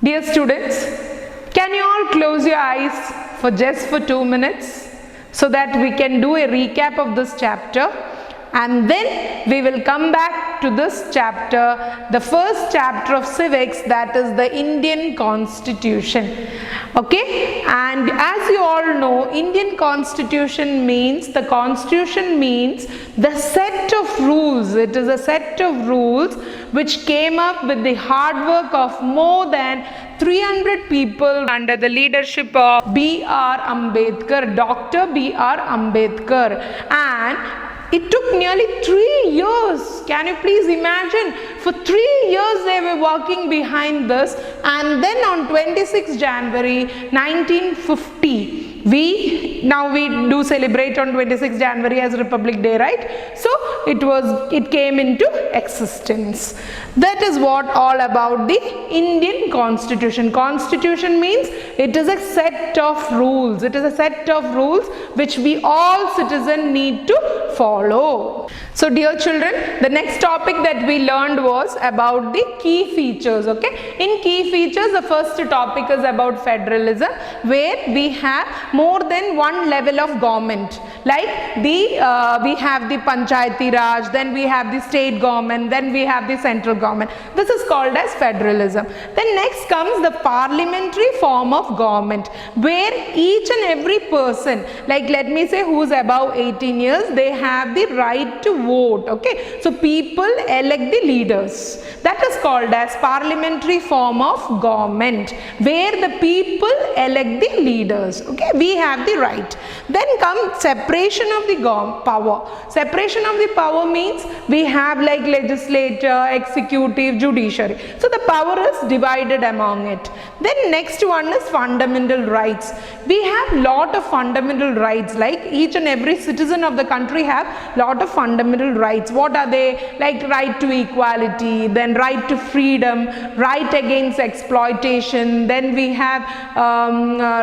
Dear students, can you all close your eyes for 2 minutes so that we can do a recap of this chapter, and then we will come back to this chapter, the first chapter of civics, that is the Indian Constitution. Okay, and as you all know, Indian Constitution means, the Constitution means the set of rules. It is a set of rules which came up with the hard work of more than 300 people under the leadership of B.R. Ambedkar, Dr. B.R. Ambedkar, and it took nearly 3 years. Can you please imagine? For 3 years they were working behind this, and then on 26 January 1950, we do celebrate on 26 January as Republic Day, right? So it came into existence. That is what all about the Indian Constitution. Constitution means it is a set of rules. It is a set of rules which we all citizens need to follow. So dear children, the next topic that we learned was about the key features. Okay, in key features, the first topic is about federalism, where we have more than one level of government, like we have the Panchayati Raj, then we have the state government, then we have the central government. This is called as federalism. Then next comes the parliamentary form of government, where each and every person, like let me say who is above 18 years, they have the right to vote. Okay, so people elect the leaders. That is called as parliamentary form of government, where the people elect the leaders. Okay, we have the right. Then comes separation of the power. Separation of the power means we have like legislature, executive, judiciary. So the power is divided among it. Then next one is fundamental rights. We have lot of fundamental rights, like each and every citizen of the country have lot of fundamental rights. What are they? Like right to equality, then right to freedom, right against exploitation, then we have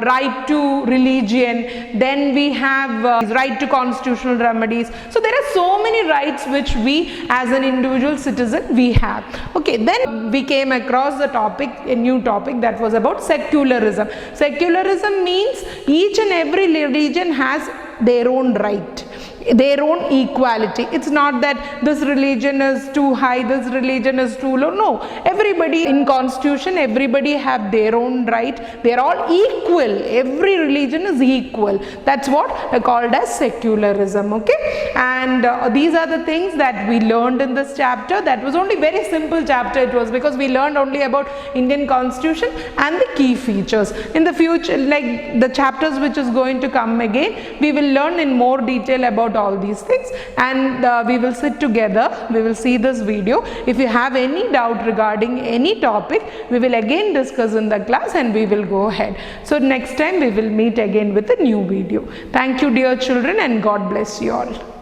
right to religion, then we have right to constitutional remedies. So there are so many rights which we as an individual citizen we have. Okay, then we came across the topic, a new topic, that was about secularism. Secularism means each and every religion has their own right, their own equality. It's not that this religion is too high, this religion is too low. No, everybody in constitution, everybody have their own right. They are all equal. Every religion is equal. That's what I called as secularism. Okay, and these are the things that we learned in this chapter. That was only very simple chapter. It was because we learned only about Indian Constitution and the key features. In the future, like the chapters which is going to come again, we will learn in more detail about all these things, and we will sit together, we will see this video. If you have any doubt regarding any topic, we will again discuss in the class and we will go ahead. So next time we will meet again with a new video. Thank you dear children, and God bless you all.